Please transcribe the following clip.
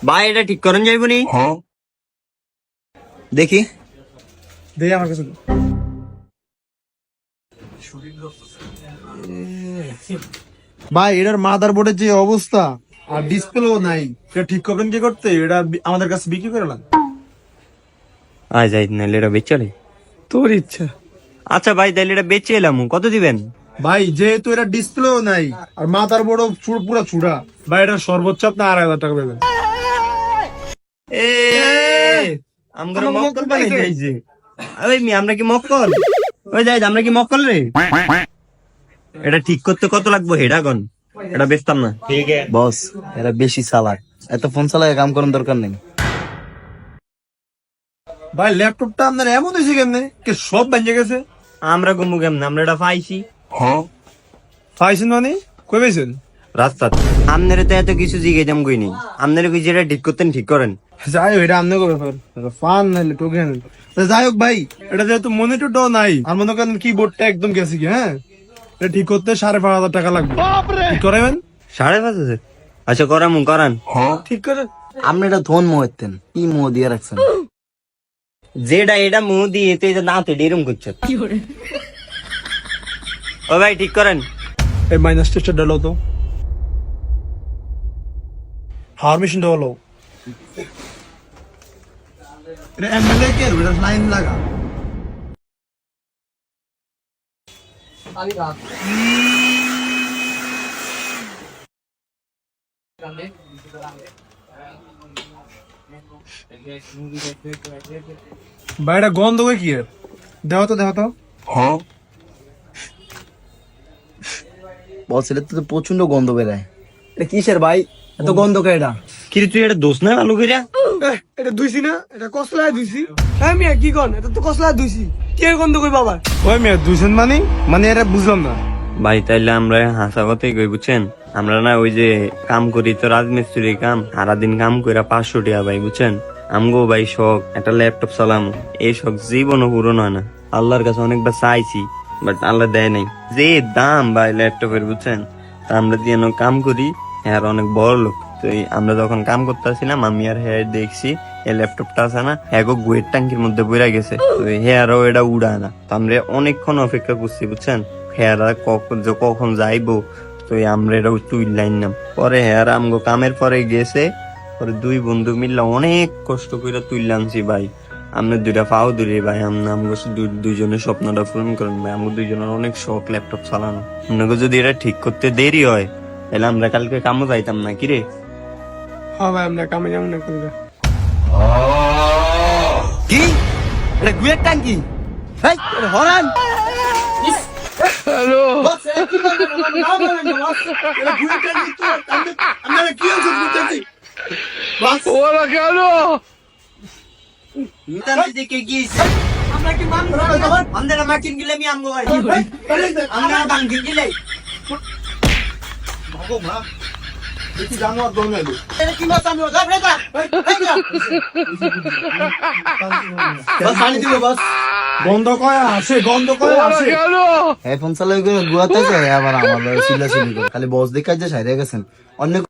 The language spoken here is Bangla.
ভাই এটা ঠিক করেন যাইব নি? দেখি দেখি আমার কাছে ভাই এটার মাদার বোর্ডের যে অবস্থা আর ডিসপ্লেও নাই, এটা ঠিক করবেন কি করতে? এটা আমাদের কাছে বিক্রি করে নেন। আয় যাই নাহলে এটা বেচে চলে। তোর ইচ্ছা। আচ্ছা ভাই তাহলে এটা বেচে এলাম, কত দিবেন? ভাই যেহেতু এটা ডিসপ্লেও নাই আর মাদার বোর্ডও পুরো চূড়া, ভাই এটা সর্বোচ্চ আপনি 2,500 টাকা দেবেন। আমরা মক্কল বানাই যাইছে। আরে মি আমরা কি মক্কল? ওই যাই আমরা কি মক্কল রে? এটা ঠিক করতে কত লাগবে হেডা কোন? এটা বেচতাম না। ঠিক আছে বস, এরা বেশি চালাক, এত ফোন চালায় কাম করার দরকার নেই। ভাই ল্যাপটপটা আপনার এমন হয়েছে কেমনে কে সব ভেঙে গেছে? আমরা গুমু কেমন? আমরা এটা পাইছি পাইছেন মানে কই পাইছেন? রাস্তা। আপনারে তো এত কিছু জিজ্ঞেস কই নেই। আপনারে কি যেটা ঠিক করতেন ঠিক করেন। যাই হোক এটা আপনাকে ব্যাপার, ফান নাইলে টোকে নেন। যাই হোক ভাই, এটা যেহেতু মনিটরটাও নাই আর মনে করেন কিবোর্ডটা একদম গেছে কি, হ্যাঁ এটা ঠিক করতে 5,500 টাকা লাগবে। ঠিক করাবেন? 5,500? আচ্ছা করামু করান। ঠিক করে আপনি এটা ধন মোহেতেন, কি মোহ দিয়ে রাখছেন? যেটা এটা মুহ দিয়ে তো এটা দাঁতে এরম করছে। ও ভাই ঠিক করেন। এই মাইনাস টেস্টটা ডালো তো, হাওয়ার মেশিনটা হলো এটা এমএলএ কে এটা লাইন লাগা। ভাই এটা গন্ধ কই কি এর? দেখো তো বস, এটা তো প্রচন্ড গন্ধ বেরায়। এটা কিসের ভাই, এত গন্ধ কে? এটা কি রে তুই এটা দোষ না আলু কইরা? এটা ধুইছি না, এটা কসলায় ধুইছি। হ্যাঁ মিয়া কি কোন, এটা তো কসলায় ধুইছি, কি এর গন্ধ কই বাবা? ওই মিয়া ধুইছেন মানে এটা বুঝলাম না। ভাই তাইলে আমরা হাসা কথাই কই বুঝছেন। আমরা না ওই যে কাম করি তো রাজমিস্ত্রি কাম, সারাদিন কাম কইরা 500 টাকা ভাই বুঝছেন। আমগো ভাই শখ একটা ল্যাপটপ চালাম, এই শখ জীবনও পূরণ হয় না। আল্লাহর কাছে অনেকবার চাইছি বাট আল্লাহ দেয় নাই। যে দাম ভাই ল্যাপটপের বুঝছেন, তা আমরা দিয়ে কাম করি। হ্যাঁ অনেক বড় লোক তো আমরা যখন কাম করতেছিলাম আমি আর হ্যাঁ দেখছি এই ল্যাপটপটা আছে না এগো গুয়ের ট্যাঙ্কির মধ্যে বইরা গেছে। তো হেয়ারও এটা উড়ায় না। তো আমরা অনেকক্ষণ অপেক্ষা করছি বুঝছেন, হেয়ারা কখন যাইবো। তো আমরা এটা তুইলাইন নাম পরে হেয়ার আমগো কামের পরে গেছে। পরে দুই বন্ধু মিললে অনেক কষ্ট করে তুইলে আনছি ভাই। আমরা দুইটা পাও দূরে ভাই, আমগো দুইজনের স্বপ্নটা পূরণ করেন ভাই। আমগো দুইজনের অনেক শখ ল্যাপটপ চালানো। আপনাকে যদি এটা ঠিক করতে দেরি হয় তাহলে আমরা কালকে কামও যাইতাম না। কিরে হ্যাঁ ভাই আমরা কামে যাবো না কোনটা। কি এটা গুয়ের ট্যাঙ্কি? হেই, এটা হরান। হ্যালো ওরা কেন? দেখে গিয়েছি আমরা কি মানুষ আমরা মাটিন গিলে আমি আমগো ভাই আমরা বাঙ্গি গিলে গন্ধ কয় আসে, গন্ধ কয় আসে। হ্যাঁ ফোন চালায় গুয়াতে যায় আবার আমার চিল্লাচিল্লি করে, খালি বস দেখে যে সাইরে গেছেন অন্য